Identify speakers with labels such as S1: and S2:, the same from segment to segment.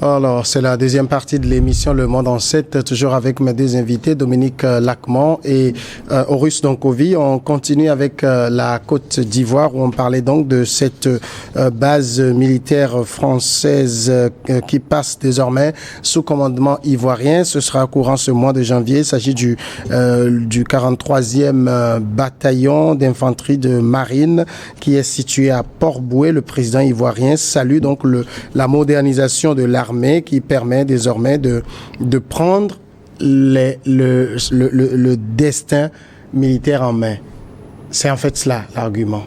S1: Alors, c'est la deuxième partie de l'émission Le Monde en 7, toujours avec mes deux invités, Dominique Lacmont et Horus Donkovi. On continue avec la Côte d'Ivoire où on parlait donc de cette base militaire française qui passe désormais sous commandement ivoirien. Ce sera courant ce mois de janvier. Il s'agit du 43e bataillon d'infanterie de marine qui est situé à Port-Bouët. Le président ivoirien salue donc la modernisation de l'armée qui permet désormais de prendre le destin militaire en main. C'est en fait cela l'argument.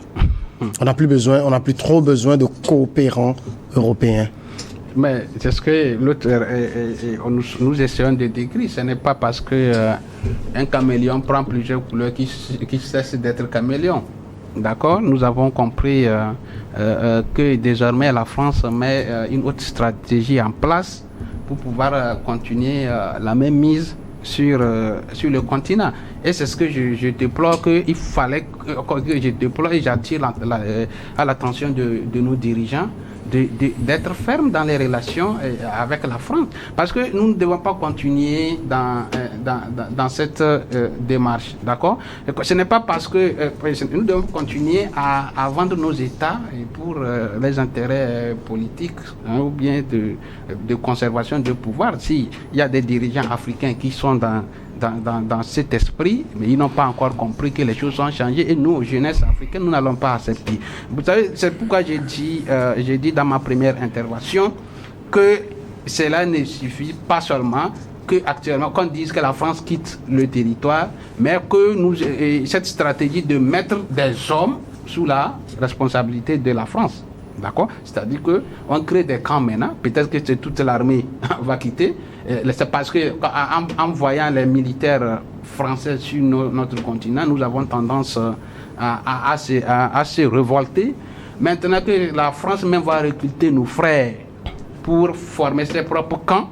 S1: On n'a plus trop besoin de coopérants européens.
S2: Mais c'est ce que l'autre, nous essayons de décrire. Ce n'est pas parce que un caméléon prend plusieurs couleurs qu'il cesse d'être caméléon. D'accord, nous avons compris que désormais la France met une autre stratégie en place pour pouvoir continuer la même mise sur le continent. Et c'est ce que je déplore qu'il fallait que je déplore et j'attire à l'attention de nos dirigeants d'être ferme dans les relations avec la France. Parce que nous ne devons pas continuer dans cette démarche. D'accord? Ce n'est pas parce que nous devons continuer à vendre nos États pour les intérêts politiques ou bien de conservation de pouvoir. S'il y a des dirigeants africains qui sont dans cet esprit, mais ils n'ont pas encore compris que les choses ont changé et nous, jeunesse africaine, nous n'allons pas accepter. Vous savez, c'est pourquoi j'ai dit dans ma première intervention que cela ne suffit pas seulement actuellement qu'on dise que la France quitte le territoire, mais que cette stratégie de mettre des hommes sous la responsabilité de la France. D'accord? C'est-à-dire qu'on crée des camps maintenant, peut-être que toute l'armée va quitter. C'est parce qu'en voyant les militaires français sur notre continent, nous avons tendance à se révolter. Maintenant que la France même va recruter nos frères pour former ses propres camps,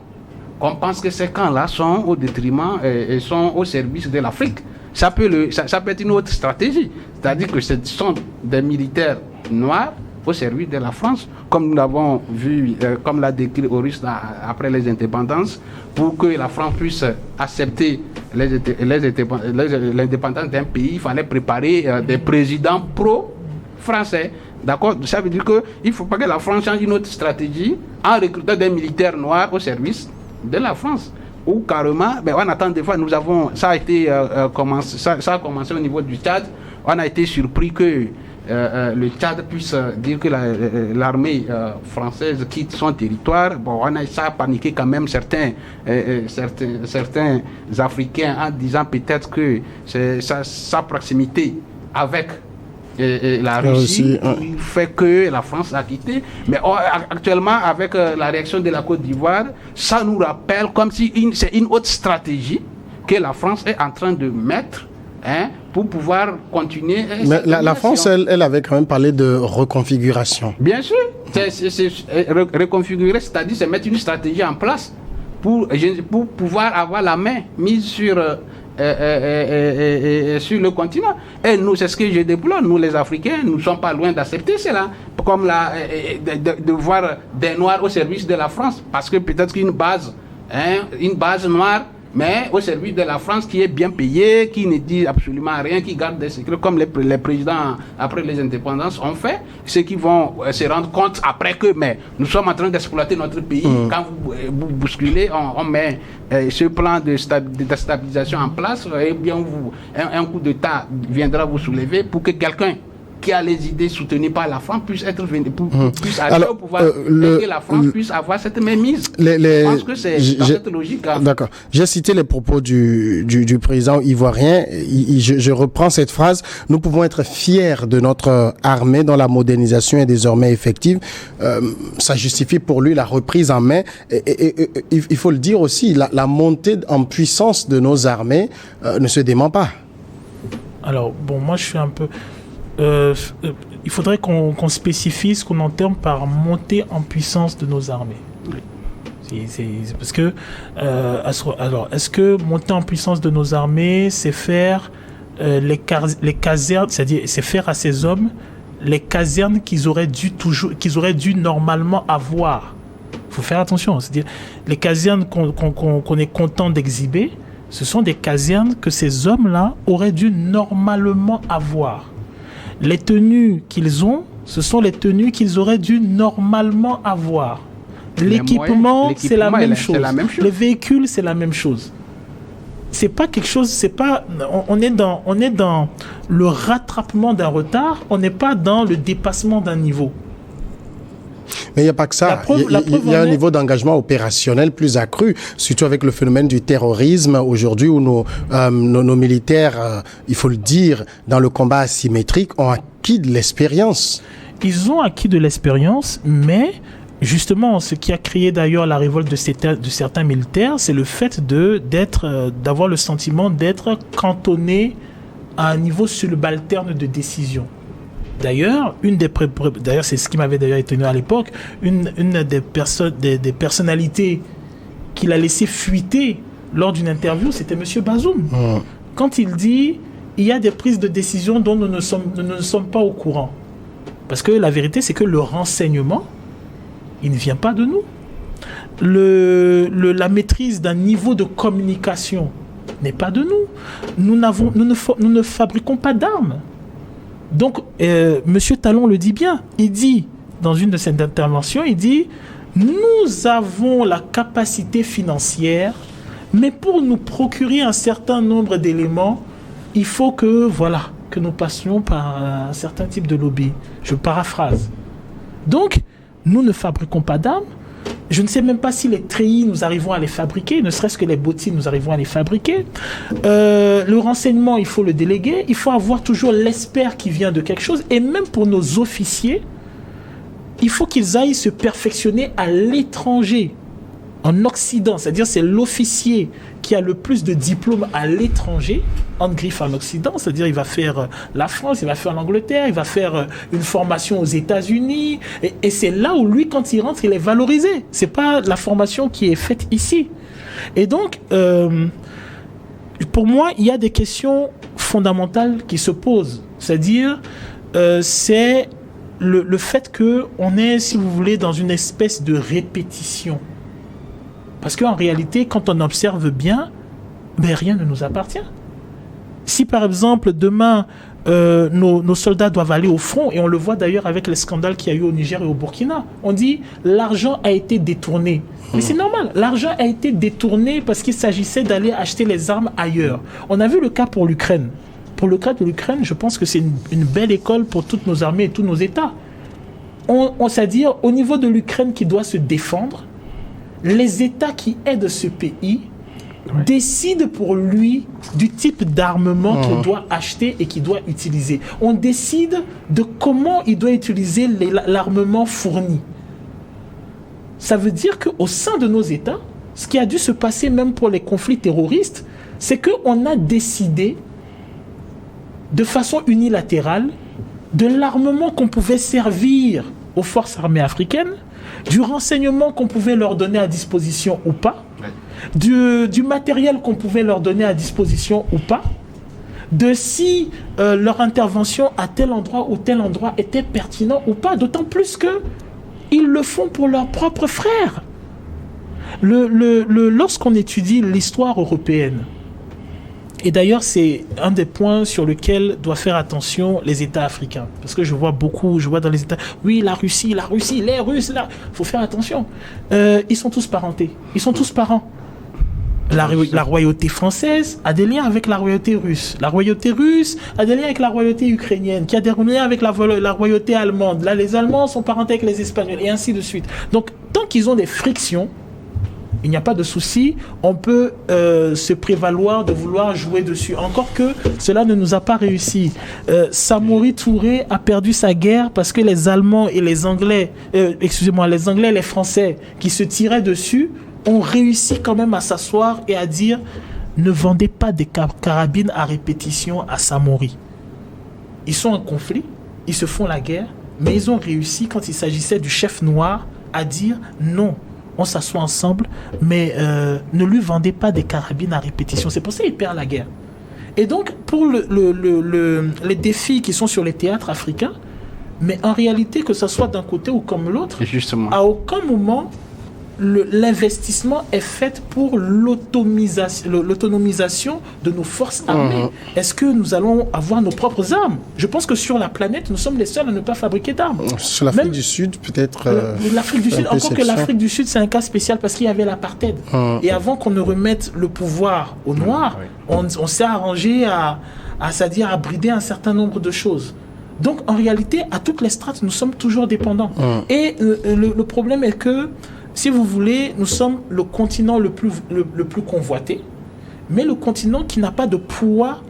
S2: qu'on pense que ces camps-là sont au détriment et sont au service de l'Afrique. Ça peut être une autre stratégie. C'est-à-dire que ce sont des militaires noirs au service de la France, comme nous l'avons vu, comme l'a décrit Horus après les indépendances, pour que la France puisse accepter l'indépendance d'un pays, il fallait préparer des présidents pro-français. D'accord? Ça veut dire qu'il ne faut pas que la France change une autre stratégie en recrutant des militaires noirs au service de la France. Ou carrément, on attend des fois, ça a commencé au niveau du Tchad, on a été surpris que le Tchad puisse dire que l'armée française quitte son territoire. Ça a paniqué quand même certains Africains en disant peut-être que c'est sa proximité avec la Russie qui fait que la France a quitté. Mais actuellement, avec la réaction de la Côte d'Ivoire, ça nous rappelle comme si c'est une autre stratégie que la France est en train de mettre pour pouvoir continuer.
S1: Mais la France, elle avait quand même parlé de reconfiguration.
S2: Bien sûr. Reconfigurer, c'est-à-dire c'est mettre une stratégie en place pour pouvoir avoir la main mise sur le continent. Et nous, c'est ce que je déplore. Nous, les Africains, nous ne sommes pas loin d'accepter cela. Comme de voir des Noirs au service de la France. Parce que peut-être qu'une base noire, mais au service de la France qui est bien payée, qui ne dit absolument rien, qui garde des secrets, comme les présidents après les indépendances ont fait, ceux qui vont se rendre compte après que nous sommes en train d'exploiter notre pays. Quand vous bousculez, on met ce plan de stabilisation en place, et bien un coup d'État viendra vous soulever pour que quelqu'un qui a les idées soutenues par la France puisse être puisse aller au pouvoir et que la France puisse avoir cette même mise. Je pense que c'est dans cette logique.
S1: D'accord. J'ai cité les propos du président ivoirien. Je reprends cette phrase. Nous pouvons être fiers de notre armée dont la modernisation est désormais effective. Ça justifie pour lui la reprise en main. Et il faut le dire aussi, la montée en puissance de nos armées ne se dément pas.
S3: Alors, moi je suis un peu... il faudrait qu'on spécifie ce qu'on entend par montée en puissance de nos armées. C'est parce que alors, est-ce que monter en puissance de nos armées, c'est faire les casernes, c'est-à-dire c'est faire à ces hommes les casernes qu'ils auraient dû normalement avoir Il faut faire attention. C'est-à-dire, les casernes qu'on est content d'exhiber, ce sont des casernes que ces hommes-là auraient dû normalement avoir. Les tenues qu'ils ont, ce sont les tenues qu'ils auraient dû normalement avoir. L'équipement, c'est la même chose. Les véhicules, c'est la même chose. C'est pas quelque chose, c'est pas, on est dans le rattrapement d'un retard, on n'est pas dans le dépassement d'un niveau.
S1: Mais il n'y a pas que ça. Il y a un niveau d'engagement opérationnel plus accru, surtout avec le phénomène du terrorisme aujourd'hui où nos militaires, il faut le dire, dans le combat asymétrique, ont acquis de l'expérience.
S3: Ils ont acquis de l'expérience, mais justement, ce qui a créé d'ailleurs la révolte de certains militaires, c'est le fait d'avoir le sentiment d'être cantonné à un niveau subalterne de décision. D'ailleurs, c'est ce qui m'avait d'ailleurs étonné à l'époque, une des personnalités qu'il a laissé fuiter lors d'une interview, c'était M. Bazoum. Quand il dit, il y a des prises de décision dont nous ne sommes pas au courant. Parce que la vérité, c'est que le renseignement, il ne vient pas de nous. La maîtrise d'un niveau de communication n'est pas de nous. Nous ne fabriquons pas d'armes. Donc, M. Talon le dit bien. Il dit, dans une de ses interventions, il dit « Nous avons la capacité financière, mais pour nous procurer un certain nombre d'éléments, il faut que nous passions par un certain type de lobby. » Je paraphrase. Donc, nous ne fabriquons pas d'armes. Je ne sais même pas si les treillis, nous arrivons à les fabriquer, ne serait-ce que les bottines, nous arrivons à les fabriquer. Le renseignement, il faut le déléguer. Il faut avoir toujours l'expert qui vient de quelque chose. Et même pour nos officiers, il faut qu'ils aillent se perfectionner à l'étranger, en Occident. C'est-à-dire c'est l'officier qui a le plus de diplômes à l'étranger, en griffe en Occident. C'est-à-dire il va faire la France, il va faire l'Angleterre, il va faire une formation aux États-Unis. Et c'est là où lui, quand il rentre, il est valorisé. C'est pas la formation qui est faite ici. Et donc, pour moi, il y a des questions fondamentales qui se posent. C'est-à-dire, c'est le fait qu'on est, si vous voulez, dans une espèce de répétition. Parce qu'en réalité, quand on observe bien, rien ne nous appartient. Si par exemple, demain, nos soldats doivent aller au front, et on le voit d'ailleurs avec les scandales qu'il y a eu au Niger et au Burkina, on dit l'argent a été détourné. Mais c'est normal, l'argent a été détourné parce qu'il s'agissait d'aller acheter les armes ailleurs. On a vu le cas pour l'Ukraine. Pour le cas de l'Ukraine, je pense que c'est une belle école pour toutes nos armées et tous nos États. C'est-à-dire, au niveau de l'Ukraine qui doit se défendre, les États qui aident ce pays décident pour lui du type d'armement qu'il doit acheter et qu'il doit utiliser. On décide de comment il doit utiliser l'armement fourni. Ça veut dire qu'au sein de nos États, ce qui a dû se passer même pour les conflits terroristes, c'est qu'on a décidé de façon unilatérale de l'armement qu'on pouvait servir aux forces armées africaines, du renseignement qu'on pouvait leur donner à disposition ou pas, du matériel qu'on pouvait leur donner à disposition ou pas, de si leur intervention à tel endroit ou tel endroit était pertinent ou pas, d'autant plus que ils le font pour leurs propres frères. Lorsqu'on étudie l'histoire européenne, et d'ailleurs, c'est un des points sur lesquels doivent faire attention les États africains. Parce que je vois dans les États, oui, la Russie, les Russes, là. Il faut faire attention. Ils sont tous parentés. Ils sont tous parents. La royauté française a des liens avec la royauté russe. La royauté russe a des liens avec la royauté ukrainienne, qui a des liens avec la royauté allemande. Là, les Allemands sont parentés avec les Espagnols, et ainsi de suite. Donc, tant qu'ils ont des frictions, il n'y a pas de souci, on peut se prévaloir de vouloir jouer dessus. Encore que cela ne nous a pas réussi. Samori Touré a perdu sa guerre parce que les Allemands et les Anglais, les Anglais et les Français qui se tiraient dessus ont réussi quand même à s'asseoir et à dire ne vendez pas des carabines à répétition à Samori. Ils sont en conflit, ils se font la guerre, mais ils ont réussi quand il s'agissait du chef noir à dire non. On s'assoit ensemble, mais ne lui vendez pas des carabines à répétition. C'est pour ça qu'il perd la guerre. Et donc, pour les défis qui sont sur les théâtres africains, mais en réalité, que ce soit d'un côté ou comme l'autre, à aucun moment, l'investissement est fait pour l'autonomisation de nos forces armées. Est-ce que nous allons avoir nos propres armes? Je pense que sur la planète, nous sommes les seuls à ne pas fabriquer d'armes.
S1: Sur l'Afrique du Sud, peut-être...
S3: l'Afrique du Sud, encore que l'Afrique du Sud, c'est un cas spécial parce qu'il y avait l'apartheid. Et avant qu'on ne remette le pouvoir aux Noirs, on s'est arrangé c'est-à-dire à brider un certain nombre de choses. Donc, en réalité, à toutes les strates, nous sommes toujours dépendants. Et le problème est que, si vous voulez, nous sommes le continent le plus convoité, mais le continent qui n'a pas de poids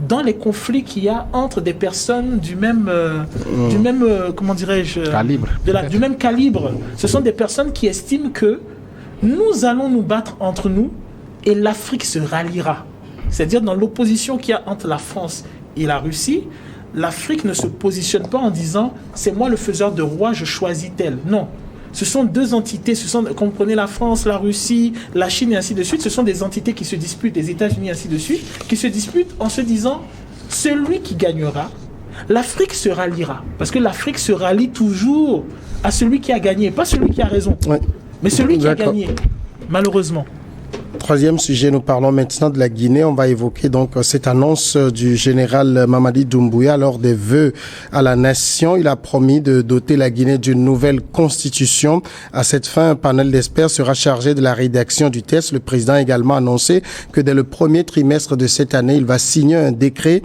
S3: dans les conflits qu'il y a entre des personnes du même comment dirais-je,
S2: calibre.
S3: Du même calibre. Ce sont des personnes qui estiment que nous allons nous battre entre nous et l'Afrique se ralliera. C'est-à-dire dans l'opposition qu'il y a entre la France et la Russie, l'Afrique ne se positionne pas en disant « c'est moi le faiseur de roi, je choisis tel ». Non. Ce sont deux entités, comprenez la France, la Russie, la Chine et ainsi de suite, ce sont des entités qui se disputent, les États-Unis et ainsi de suite, qui se disputent en se disant celui qui gagnera, l'Afrique se ralliera. Parce que l'Afrique se rallie toujours à celui qui a gagné, pas celui qui a raison, mais celui qui a gagné, malheureusement.
S1: Troisième sujet, nous parlons maintenant de la Guinée. On va évoquer donc cette annonce du général Mamadi Doumbouya lors des vœux à la nation. Il a promis de doter la Guinée d'une nouvelle constitution. À cette fin, un panel d'experts sera chargé de la rédaction du texte. Le président a également annoncé que dès le premier trimestre de cette année, il va signer un décret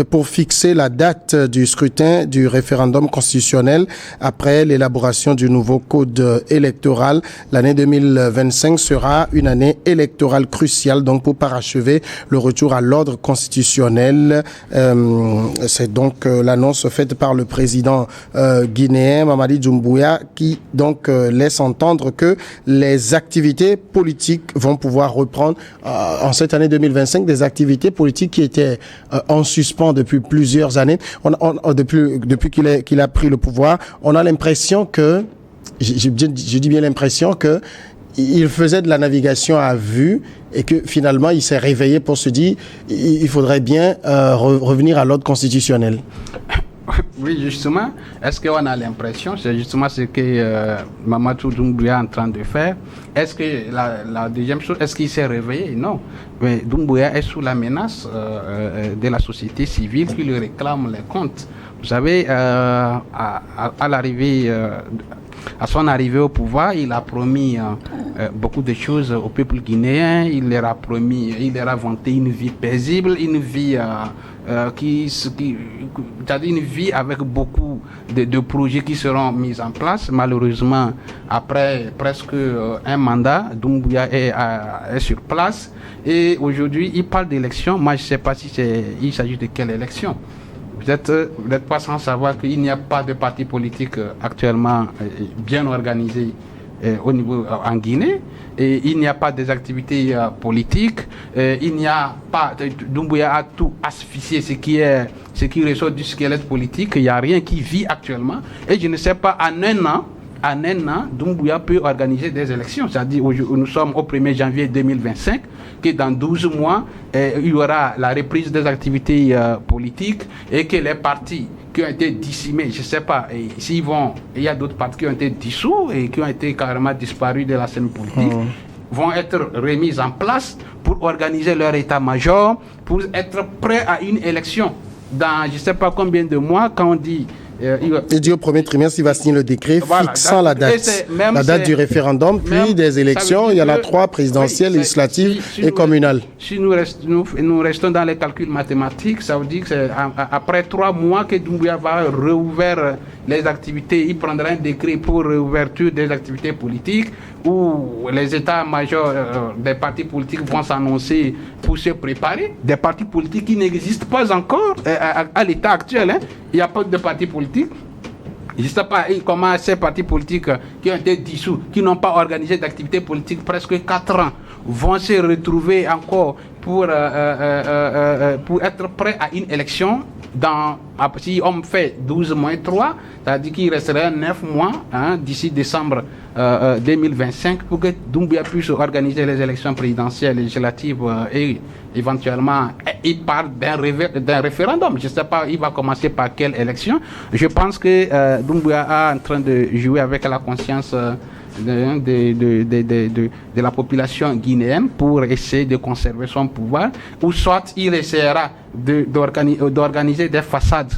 S1: pour fixer la date du scrutin du référendum constitutionnel après l'élaboration du nouveau code électoral. L'année 2025 sera une année électorale crucial donc pour parachever le retour à l'ordre constitutionnel. C'est donc l'annonce faite par le président guinéen Mamadi Doumbouya qui donc laisse entendre que les activités politiques vont pouvoir reprendre en cette année 2025, des activités politiques qui étaient en suspens depuis plusieurs années. Depuis qu'il a pris le pouvoir, on a l'impression que, je dis bien l'impression que il faisait de la navigation à vue et que finalement il s'est réveillé pour se dire il faudrait bien revenir à l'ordre constitutionnel.
S2: Oui, justement, est-ce qu'on a l'impression, c'est justement ce que Mamadou Doumbouya est en train de faire. Est-ce que la deuxième chose, est-ce qu'il s'est réveillé? Non. Mais Doumbouya est sous la menace de la société civile qui lui réclame les comptes. Vous savez, à l'arrivée... À son arrivée au pouvoir, il a promis beaucoup de choses au peuple guinéen. Il leur a promis, il leur a vanté une vie paisible, une vie c'est-à-dire une vie avec beaucoup de projets qui seront mis en place. Malheureusement, après presque un mandat, Doumbouya est sur place. Et aujourd'hui, il parle d'élection. Moi, je ne sais pas il s'agit de quelle élection. Vous n'êtes pas sans savoir qu'il n'y a pas de parti politique actuellement bien organisé au niveau en Guinée. Et il n'y a pas des activités politiques. Il n'y a pas... Doumbouya a tout asphyxié, ce qui ressort du squelette politique. Il n'y a rien qui vit actuellement. Et je ne sais pas, en un an, Doumbouya peut organiser des élections. C'est-à-dire, nous sommes au 1er janvier 2025, que dans 12 mois, il y aura la reprise des activités politiques et que les partis qui ont été dissimés, je ne sais pas, il y a d'autres partis qui ont été dissous et qui ont été carrément disparus de la scène politique, vont être remis en place pour organiser leur état-major, pour être prêts à une élection. Dans je ne sais pas combien de mois, quand on dit...
S1: Il dit au premier trimestre, il va signer le décret fixant la date du référendum, puis des élections. Il y en a 3, présidentielles, législatives et communales.
S2: Si nous restons dans les calculs mathématiques, ça veut dire que c'est après 3 mois que Doumbouya va rouvrir les activités. Il prendra un décret pour réouverture des activités politiques où les états-majors des partis politiques vont s'annoncer pour se préparer. Des partis politiques qui n'existent pas encore à l'état actuel. Il n'y a pas de partis politiques. Je ne sais pas comment ces partis politiques qui ont été dissous, qui n'ont pas organisé d'activités politiques presque 4 ans, vont se retrouver encore pour être prêts à une élection. Si on fait 12 moins 3, c'est-à-dire qu'il resterait 9 mois d'ici décembre 2025 pour que Doumbouya puisse organiser les élections présidentielles, législatives et éventuellement il parle d'un référendum. Je ne sais pas, il va commencer par quelle élection. Je pense que Doumbouya est en train de jouer avec la conscience de la population guinéenne pour essayer de conserver son pouvoir, ou soit il essaiera d'organiser des façades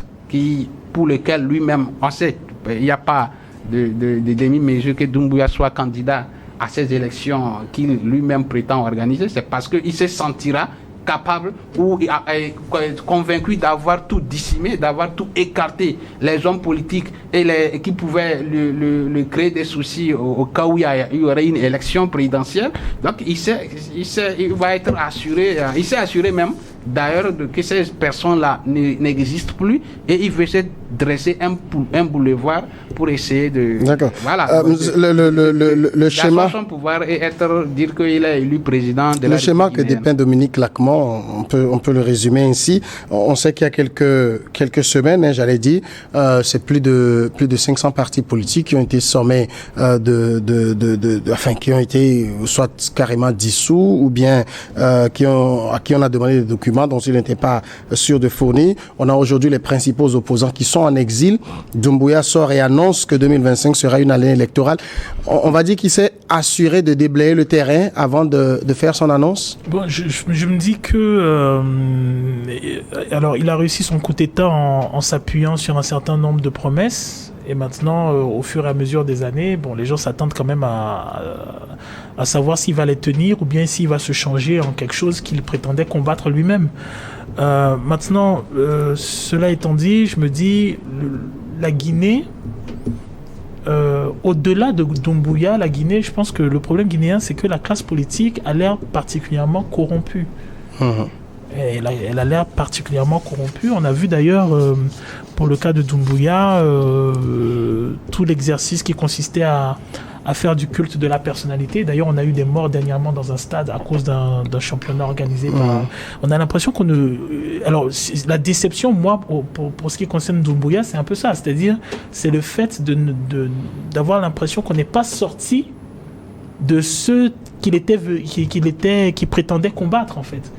S2: pour lesquelles lui-même, on sait, il n'y a pas de demi-mesure que Doumbouya soit candidat à ces élections qu'il lui-même prétend organiser. C'est parce qu'il se sentira capable ou convaincu d'avoir tout dissimé, d'avoir tout écarté, les hommes politiques et qui pouvaient le créer des soucis au cas où il y aurait une élection présidentielle. Donc il va être assuré, il s'est assuré même d'ailleurs que ces personnes-là n'existent plus, et il veut se dresser un boulevard pour essayer de...
S1: D'accord.
S2: Voilà.
S1: Le schéma...
S2: son pouvoir et dire qu'il est élu président de la
S1: Le schéma que
S2: guinéenne.
S1: dépeint Dominique Lacman, on peut le résumer ainsi. On sait qu'il y a quelques semaines, j'allais dire, c'est plus de 500 partis politiques qui ont été sommés qui ont été soit carrément dissous, ou bien à qui on a demandé des documents dont il n'était pas sûr de fournir. On a aujourd'hui les principaux opposants qui sont en exil. Doumbouya sort et annonce que 2025 sera une année électorale. On va dire qu'il s'est assuré de déblayer le terrain avant de faire son annonce.
S3: Bon, je me dis que alors il a réussi son coup d'État en s'appuyant sur un certain nombre de promesses. Et maintenant, au fur et à mesure des années, bon, les gens s'attendent quand même à savoir s'il va les tenir ou bien s'il va se changer en quelque chose qu'il prétendait combattre lui-même. Maintenant, cela étant dit, je me dis, la Guinée, au-delà de Doumbouya, la Guinée, je pense que le problème guinéen, c'est que la classe politique a l'air particulièrement corrompue. Elle a l'air particulièrement corrompue. On a vu d'ailleurs, pour le cas de Doumbouya, tout l'exercice qui consistait à faire du culte de la personnalité. D'ailleurs, on a eu des morts dernièrement dans un stade à cause d'un championnat organisé par... On a l'impression qu'on ne... Alors, la déception, moi, pour ce qui concerne Doumbouya, c'est un peu ça. C'est-à-dire, c'est le fait d'avoir l'impression qu'on n'est pas sorti de ceux qu'il prétendait combattre, en fait.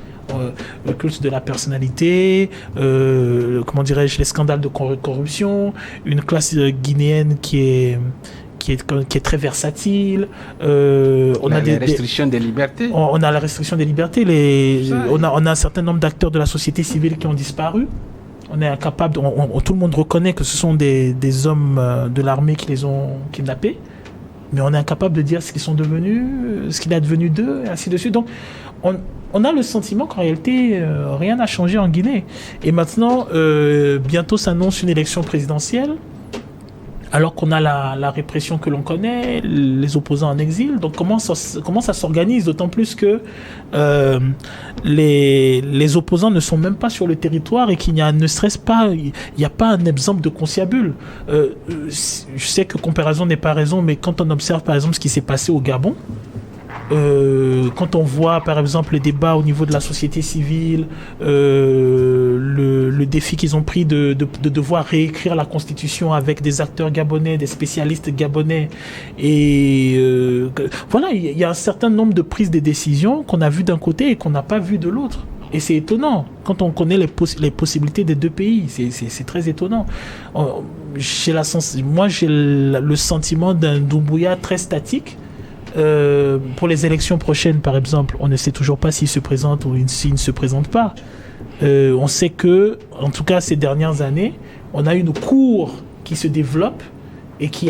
S3: Le culte de la personnalité, comment dirais-je, les scandales de corruption, une classe guinéenne qui est très versatile. On a des
S2: restrictions des libertés.
S3: On a la restriction des libertés. On a un certain nombre d'acteurs de la société civile qui ont disparu. On est incapable, tout le monde reconnaît que ce sont des hommes de l'armée qui les ont kidnappés, mais on est incapable de dire ce qu'ils sont devenus, ce qu'il est devenu d'eux, et ainsi de suite. Donc, on a le sentiment qu'en réalité, rien n'a changé en Guinée. Et maintenant, bientôt s'annonce une élection présidentielle, alors qu'on a la répression que l'on connaît, les opposants en exil. Donc comment ça s'organise, d'autant plus que les opposants ne sont même pas sur le territoire et qu'il n'y a pas un exemple de conciliabule. Je sais que comparaison n'est pas raison, mais quand on observe par exemple ce qui s'est passé au Gabon, quand on voit par exemple les débats au niveau de la société civile, le défi qu'ils ont pris de devoir réécrire la constitution avec des acteurs gabonais, des spécialistes gabonais, et voilà, il y a un certain nombre de prises de décisions qu'on a vues d'un côté et qu'on n'a pas vues de l'autre. Et c'est étonnant, quand on connaît les possibilités des deux pays, c'est très étonnant. Moi j'ai le sentiment d'un Doumbouya très statique. Pour les élections prochaines, par exemple, on ne sait toujours pas s'il se présente ou s'il ne se présente pas. On sait que, en tout cas ces dernières années, on a une cour qui se développe et qui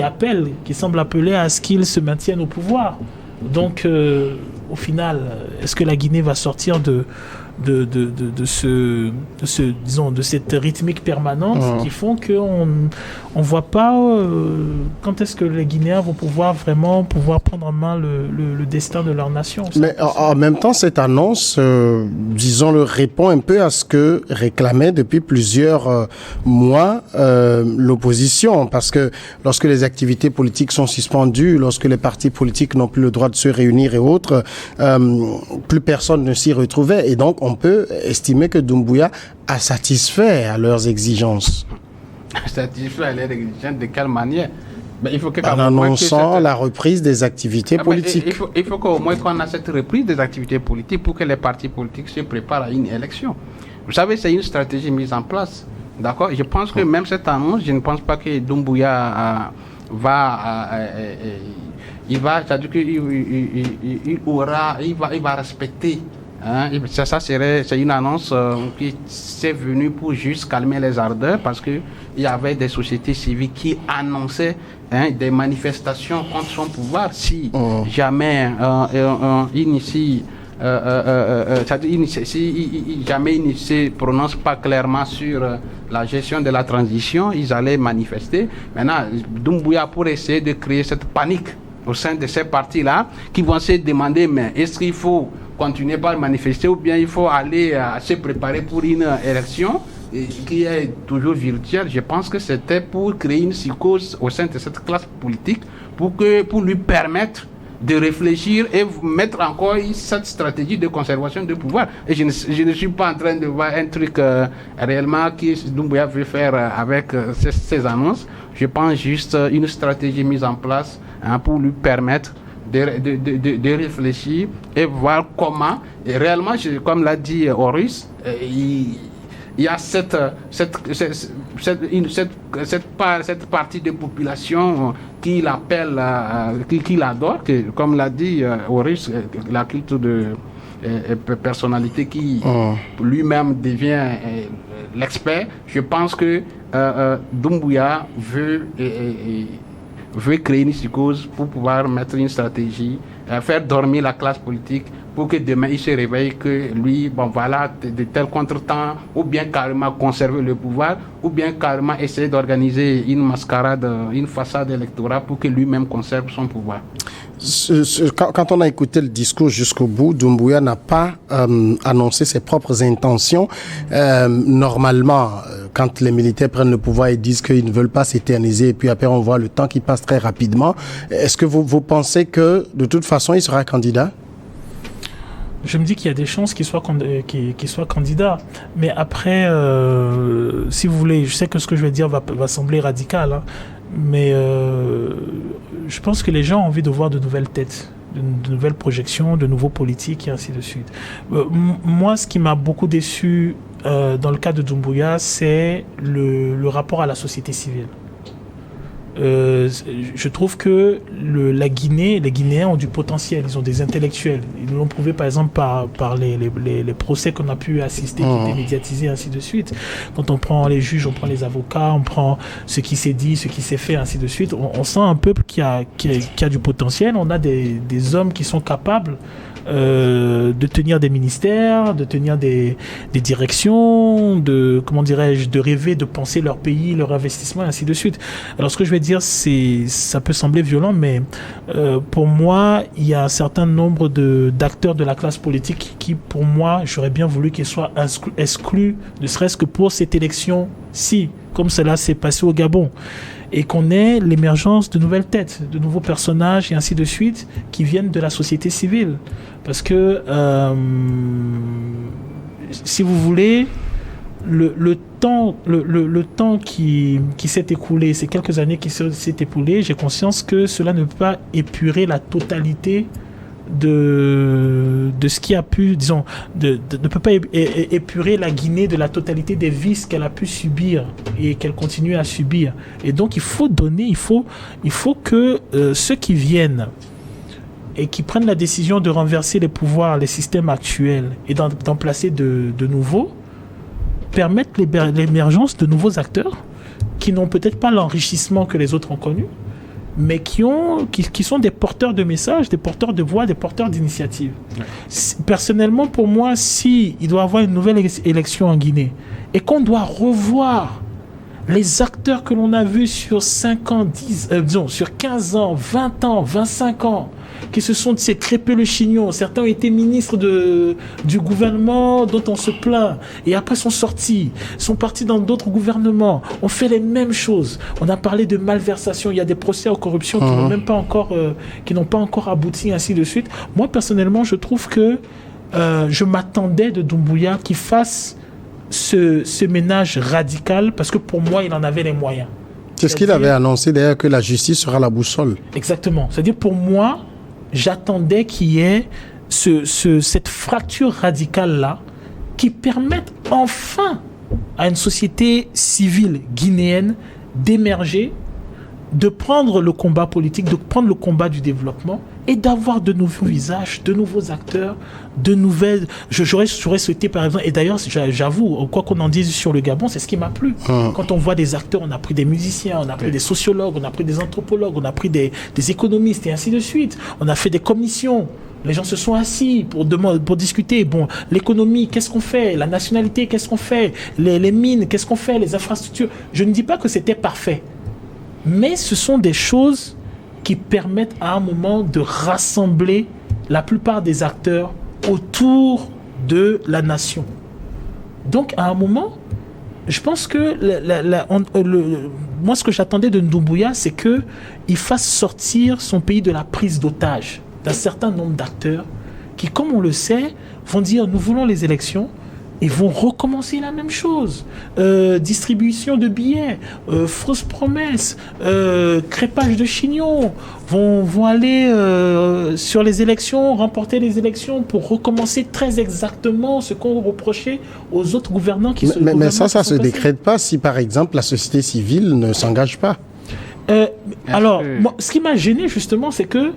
S3: semble appeler à ce qu'il se maintienne au pouvoir. Donc, au final, est-ce que la Guinée va sortir de cette rythmique permanente qui font qu'on voit pas quand est-ce que les Guinéens vont vraiment prendre en main le destin de leur nation.
S1: Mais en même temps, cette annonce, disons-le, répond un peu à ce que réclamait depuis plusieurs mois l'opposition, parce que lorsque les activités politiques sont suspendues, lorsque les partis politiques n'ont plus le droit de se réunir et autres, plus personne ne s'y retrouvait, et donc on peut estimer que Doumbouya a satisfait à leurs exigences.
S2: Satisfait à leurs exigences de quelle manière? Il faut
S1: en annonçant la reprise des activités politiques.
S2: Il faut qu'au moins qu'on a cette reprise des activités politiques pour que les partis politiques se préparent à une élection. Vous savez, c'est une stratégie mise en place. D'accord? Je pense que même cette annonce, je ne pense pas que Doumbouya c'est-à-dire qu'il va respecter. Hein, c'est une annonce qui s'est venue pour juste calmer les ardeurs parce qu'il y avait des sociétés civiles qui annonçaient des manifestations contre son pouvoir si jamais jamais il ne se prononce pas clairement sur la gestion de la transition, ils allaient manifester. Maintenant, Doumbouya, pour essayer de créer cette panique au sein de ces partis-là, qui vont se demander, mais est-ce qu'il faut continuer par manifester ou bien il faut aller se préparer pour une élection qui est toujours virtuelle. Je pense que c'était pour créer une psychose au sein de cette classe politique pour lui permettre de réfléchir et mettre encore cette stratégie de conservation de pouvoir. Et je ne suis pas en train de voir un truc réellement que Doumbouya veut faire avec ces annonces. Je pense juste une stratégie mise en place pour lui permettre de réfléchir et voir comment, et réellement, comme l'a dit Horus, il y a cette partie de population qui l'appelle, qui l'adore, comme l'a dit Horus, la culture de personnalité qui lui-même devient l'expert. Je pense que Doumbouya veut créer une psychose pour pouvoir mettre une stratégie, faire dormir la classe politique pour que demain il se réveille que lui, de tels contretemps, ou bien carrément conserver le pouvoir, ou bien carrément essayer d'organiser une mascarade, une façade électorale pour que lui-même conserve son pouvoir.
S1: Quand on a écouté le discours jusqu'au bout, Doumbouya n'a pas annoncé ses propres intentions. Normalement, quand les militaires prennent le pouvoir et disent qu'ils ne veulent pas s'éterniser, et puis après on voit le temps qui passe très rapidement, est-ce que vous pensez que de toute façon il sera candidat?
S3: Je me dis qu'il y a des chances qu'il soit candidat. Mais après, si vous voulez, je sais que ce que je vais dire va sembler radical, hein, mais je pense que les gens ont envie de voir de nouvelles têtes, de nouvelles projections, de nouveaux politiques et ainsi de suite. Moi, ce qui m'a beaucoup déçu dans le cas de Doumbouya, c'est le rapport à la société civile. Je trouve que la Guinée, les Guinéens ont du potentiel, ils ont des intellectuels. Ils nous l'ont prouvé par exemple par les procès qu'on a pu assister, qui étaient médiatisés, ainsi de suite. Quand on prend les juges, on prend les avocats, on prend ce qui s'est dit, ce qui s'est fait, ainsi de suite. On sent un peuple qui a du potentiel. On a des hommes qui sont capables de tenir des ministères, de tenir des directions, de rêver, de penser leur pays, leur investissement, et ainsi de suite. Alors ce que je vais dire, ça peut sembler violent, mais pour moi, il y a un certain nombre d'acteurs de la classe politique qui, pour moi, j'aurais bien voulu qu'ils soient exclus, ne serait-ce que pour cette élection-ci, comme cela s'est passé au Gabon. Et qu'on ait l'émergence de nouvelles têtes, de nouveaux personnages et ainsi de suite qui viennent de la société civile. Parce que, si vous voulez, le temps qui s'est écoulé, ces quelques années qui s'est écoulé, j'ai conscience que cela ne peut pas épurer la totalité de ce qui a pu, disons, ne peut pas épurer la Guinée de la totalité des vices qu'elle a pu subir et qu'elle continue à subir. Et donc il faut que ceux qui viennent et qui prennent la décision de renverser les pouvoirs, les systèmes actuels et d'en placer de nouveaux, permettent l'émergence de nouveaux acteurs qui n'ont peut-être pas l'enrichissement que les autres ont connu, mais qui sont des porteurs de messages, des porteurs de voix, des porteurs d'initiatives. Ouais. Personnellement, pour moi, il doit y avoir une nouvelle élection en Guinée et qu'on doit revoir les acteurs que l'on a vus sur 5 ans, sur 15 ans, 20 ans, 25 ans, qui se sont crêpés le chignon. Certains ont été ministres du gouvernement dont on se plaint et après sont partis dans d'autres gouvernements, ont fait les mêmes choses. On a parlé de malversation, il y a des procès aux corruptions qui n'ont pas encore abouti, ainsi de suite. Moi, personnellement, je trouve que je m'attendais de Doumbouya qu'il fasse ce ménage radical, parce que pour moi, il en avait les moyens.
S1: C'est ce qu'il avait annoncé d'ailleurs, que la justice sera la boussole.
S3: Exactement. C'est-à-dire, pour moi, j'attendais qu'il y ait cette fracture radicale-là qui permette enfin à une société civile guinéenne d'émerger de prendre le combat politique, de prendre le combat du développement et d'avoir de nouveaux visages, de nouveaux acteurs, de nouvelles... J'aurais souhaité, par exemple, et d'ailleurs, j'avoue, quoi qu'on en dise sur le Gabon, c'est ce qui m'a plu. Quand on voit des acteurs, on a pris des musiciens, on a pris des sociologues, on a pris des anthropologues, on a pris des économistes et ainsi de suite. On a fait des commissions. Les gens se sont assis pour discuter. Bon, l'économie, qu'est-ce qu'on fait? La nationalité, qu'est-ce qu'on fait? Les mines, qu'est-ce qu'on fait? Les infrastructures. Je ne dis pas que c'était parfait. Mais ce sont des choses qui permettent à un moment de rassembler la plupart des acteurs autour de la nation. Donc, à un moment, je pense que moi, ce que j'attendais de Doumbouya, c'est qu'il fasse sortir son pays de la prise d'otage d'un certain nombre d'acteurs qui, comme on le sait, vont dire « nous voulons les élections ». Ils vont recommencer la même chose. Distribution de billets, fausses promesses, crépage de chignons, vont aller sur les élections, remporter les élections pour recommencer très exactement ce qu'on reprochait aux autres gouvernants qui se
S1: Mais ça se décrète pas si, par exemple, la société civile ne s'engage pas.
S3: Alors, moi, ce qui m'a gêné, justement, c'est que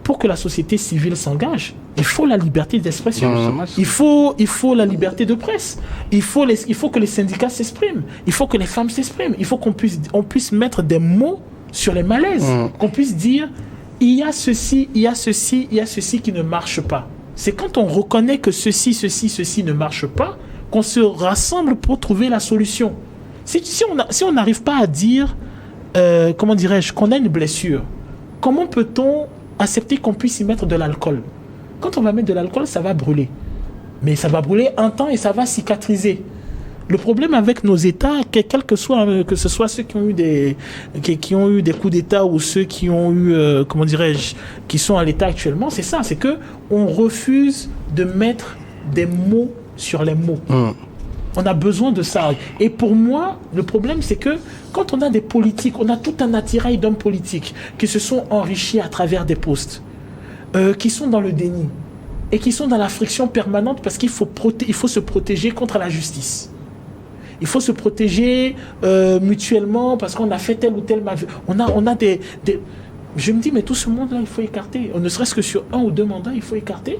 S3: pour que la société civile s'engage, il faut la liberté d'expression. Il faut la liberté de presse. Il faut que les syndicats s'expriment. Il faut que les femmes s'expriment. Il faut qu'on puisse mettre des mots sur les malaises. Qu'on puisse dire, il y a ceci qui ne marche pas. C'est quand on reconnaît que ceci ne marche pas, qu'on se rassemble pour trouver la solution. Si on n'arrive pas à dire, comment dirais-je, qu'on a une blessure, comment peut-on accepter qu'on puisse y mettre de l'alcool? Quand on va mettre de l'alcool, ça va brûler. Mais ça va brûler un temps et ça va cicatriser. Le problème avec nos États, que ce soit ceux qui ont eu des coups d'État ou ceux qui ont eu, qui sont à l'État actuellement, c'est ça, c'est que on refuse de mettre des mots sur les mots. On a besoin de ça. Et pour moi, le problème, c'est que quand on a des politiques, on a tout un attirail d'hommes politiques qui se sont enrichis à travers des postes, qui sont dans le déni et qui sont dans la friction permanente parce qu'il faut se protéger contre la justice. Il faut se protéger mutuellement parce qu'on a fait tel ou tel mal. On a des... Je me dis, mais tout ce monde-là, il faut écarter. Ne serait-ce que sur 1 ou 2 mandats, il faut écarter.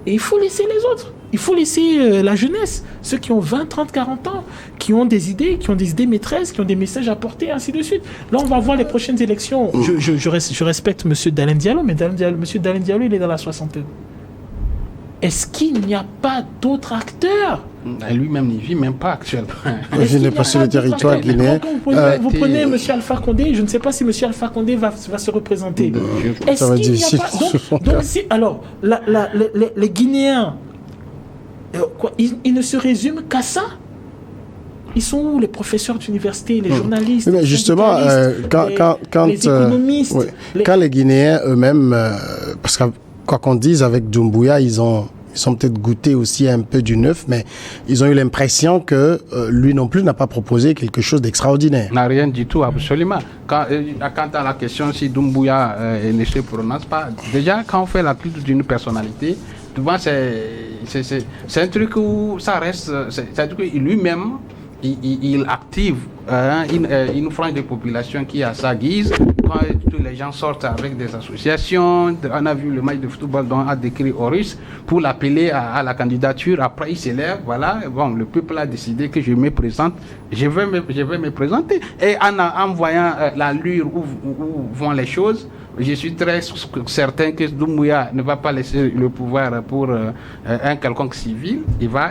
S3: Et il faut laisser les autres. Il faut laisser la jeunesse, ceux qui ont 20, 30, 40 ans, qui ont des idées maîtresses, qui ont des messages à porter, ainsi de suite. Là, on va voir les prochaines élections. Je respecte M. Dalen Diallo, mais M. Dalen Diallo, il est dans la soixantaine. Est-ce qu'il n'y a pas d'autres acteurs?
S2: Lui-même n'y vit même pas actuellement.
S1: Je n'ai pas sur le territoire guinéen.
S3: Vous prenez M. Alpha Condé, je ne sais pas si M. Alpha Condé va se représenter.
S1: Est-ce qu'il n'y a
S3: pas... Donc, alors, les Guinéens, ils ne se résument qu'à ça. Ils sont où les professeurs d'université, les journalistes,
S1: mais justement,
S3: les économistes,
S1: quand les Guinéens eux-mêmes, parce que quoi qu'on dise avec Doumbouya, ils ont peut-être goûté aussi un peu du neuf, mais ils ont eu l'impression que lui non plus n'a pas proposé quelque chose d'extraordinaire.
S2: N'a rien du tout, absolument. Quant à la question si Doumbouya ne se prononce pas, déjà quand on fait la critique d'une personnalité, souvent c'est un truc où ça reste, c'est un truc lui-même, il active une frange de population qui à sa guise. Quand tous les gens sortent avec des associations, on a vu le match de football dont a décrit Horus pour l'appeler à la candidature. Après il s'élève, voilà, bon, le peuple a décidé que je me présente, je vais me présenter. Et en voyant l'allure où vont les choses, je suis très certain que Doumbouya ne va pas laisser le pouvoir pour un quelconque civil. Il va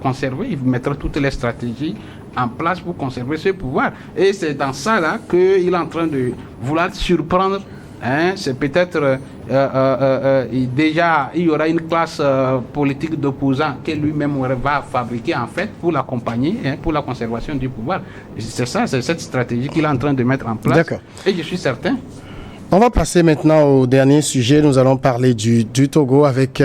S2: conserver, il mettra toutes les stratégies en place pour conserver ce pouvoir. Et c'est dans ça là qu'il est en train de vouloir surprendre. C'est peut-être déjà il y aura une classe politique d'opposants que lui-même va fabriquer en fait pour l'accompagner, pour la conservation du pouvoir. C'est ça, c'est cette stratégie qu'il est en train de mettre en place.
S1: D'accord.
S2: Et je suis certain
S1: On va passer maintenant au dernier sujet. Nous allons parler du Togo avec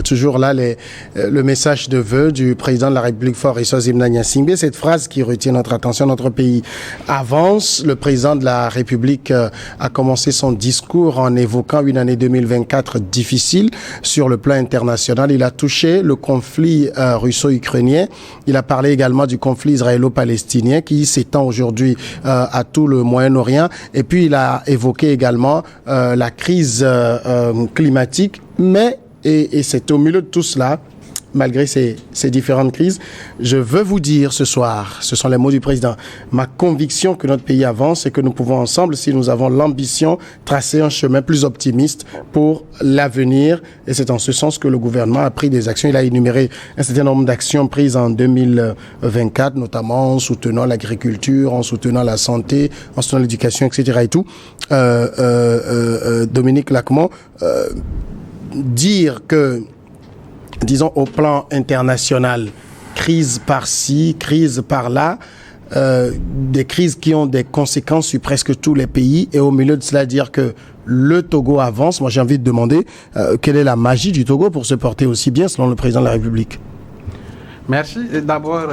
S1: toujours là le message de vœu du président de la République Faure Issozimna Gnassingbé. Cette phrase qui retient notre attention, notre pays avance. Le président de la République a commencé son discours en évoquant une année 2024 difficile sur le plan international. Il a touché le conflit russo-ukrainien. Il a parlé également du conflit israélo-palestinien qui s'étend aujourd'hui à tout le Moyen-Orient. Et puis il a évoqué également la crise climatique, mais, et c'est au milieu de tout cela, malgré ces différentes crises, je veux vous dire ce soir, ce sont les mots du président, ma conviction que notre pays avance et que nous pouvons ensemble, si nous avons l'ambition, tracer un chemin plus optimiste pour l'avenir. Et c'est en ce sens que le gouvernement a pris des actions. Il a énuméré un certain nombre d'actions prises en 2024, notamment en soutenant l'agriculture, en soutenant la santé, en soutenant l'éducation, etc. et tout. Dominique Lacmont, dire que disons au plan international, crise par-ci, crise par-là, des crises qui ont des conséquences sur presque tous les pays, et au milieu de cela dire que le Togo avance. Moi j'ai envie de demander quelle est la magie du Togo pour se porter aussi bien selon le président de la République.
S2: Merci. D'abord,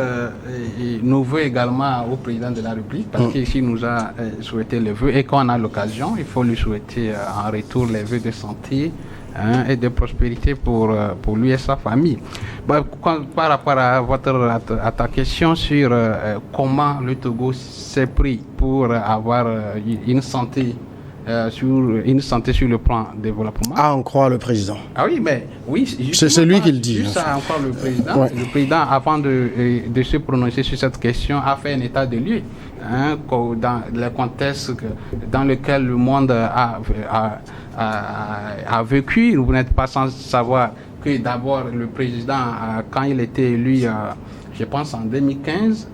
S2: nos voeux également au président de la République, parce qu'ici nous a souhaité les voeux, et quand on a l'occasion, il faut lui souhaiter en retour les voeux de santé, et de prospérité pour lui et sa famille. Par rapport à ta question sur comment le Togo s'est pris pour avoir une santé sur le plan développement.
S1: Ah, on croit le président.
S2: Ah oui, mais oui.
S1: C'est lui qui le dit.
S2: Juste à encore le président. Ouais. Le président, avant de se prononcer sur cette question, a fait un état de lieu dans le contexte dans lequel le monde a vécu. Vous n'êtes pas sans savoir que d'abord le président, quand il était élu, je pense en 2015,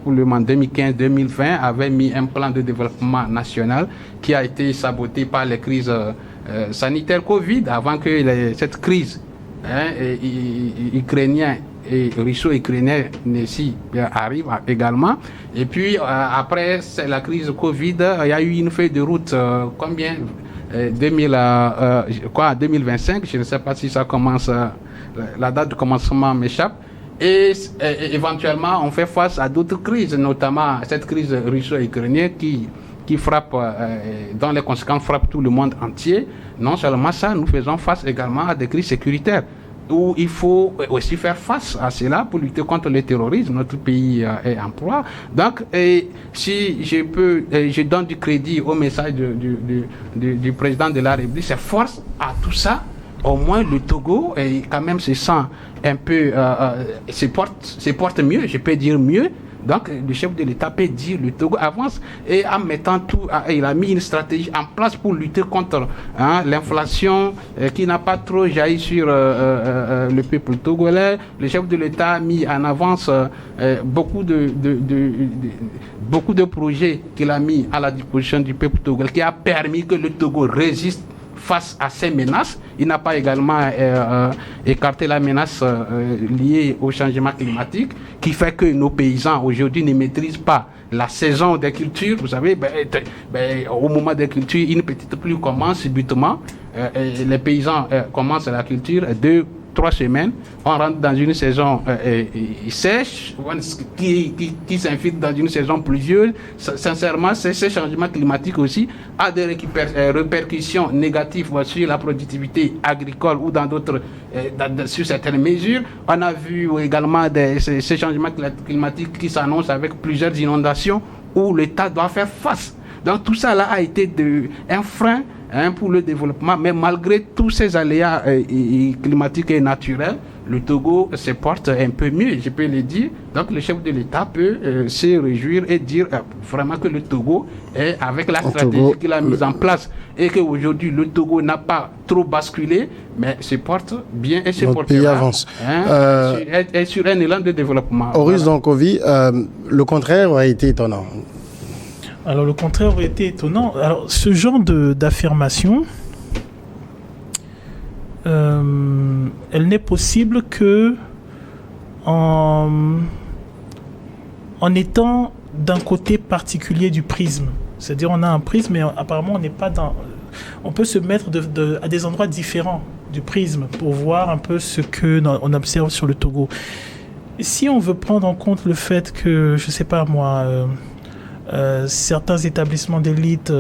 S2: pour le moment 2015-2020, avait mis un plan de développement national qui a été saboté par les crises sanitaires Covid, avant que cette crise ukrainienne et russo-ukrainien arrive également. Et puis après la crise Covid, il y a eu une feuille de route 2025, je ne sais pas si ça commence, la date de commencement m'échappe. Et éventuellement, on fait face à d'autres crises, notamment cette crise russo-ukrainienne qui frappe, dont les conséquences frappent tout le monde entier. Non seulement ça, nous faisons face également à des crises sécuritaires, où il faut aussi faire face à cela pour lutter contre le terrorisme. Notre pays est en proie. Donc, si je peux, je donne du crédit au message du président de la République, c'est force à tout ça. Au moins, le Togo, quand même, se sent un peu, se porte mieux, je peux dire mieux. Donc, le chef de l'État peut dire le Togo avance, et en mettant tout, il a mis une stratégie en place pour lutter contre l'inflation qui n'a pas trop jailli sur le peuple togolais. Le chef de l'État a mis en avance beaucoup de projets qu'il a mis à la disposition du peuple togolais, qui a permis que le Togo résiste face à ces menaces. Il n'a pas également écarté la menace liée au changement climatique, qui fait que nos paysans aujourd'hui ne maîtrisent pas la saison des cultures. Vous savez, au moment des cultures, une petite pluie commence subitement. Les paysans commencent la culture 2-3 semaines. On rentre dans une saison sèche qui s'infiltre dans une saison pluvieuse. Sincèrement, ce changement climatique aussi a des répercussions négatives sur la productivité agricole ou dans d'autres, sur certaines mesures. On a vu également ces changements climatiques qui s'annoncent avec plusieurs inondations où l'État doit faire face. Donc tout ça là a été un frein pour le développement, mais malgré tous ces aléas climatiques et naturels, le Togo se porte un peu mieux, je peux le dire. Donc le chef de l'État peut se réjouir et dire vraiment que le Togo est avec la stratégie qu'il a mise en place, et qu'aujourd'hui le Togo n'a pas trop basculé, mais se porte bien et se porte bien.
S1: Avance.
S2: Et sur un élan de développement.
S1: Horace Donkovi, le contraire aurait été étonnant.
S3: Alors le contraire aurait été étonnant. Alors ce genre d'affirmation, elle n'est possible que en étant d'un côté particulier du prisme. C'est-à-dire on a un prisme, mais apparemment on n'est pas dans... On peut se mettre à des endroits différents du prisme pour voir un peu ce qu'on observe sur le Togo. Et si on veut prendre en compte le fait que, je ne sais pas moi, certains établissements d'élite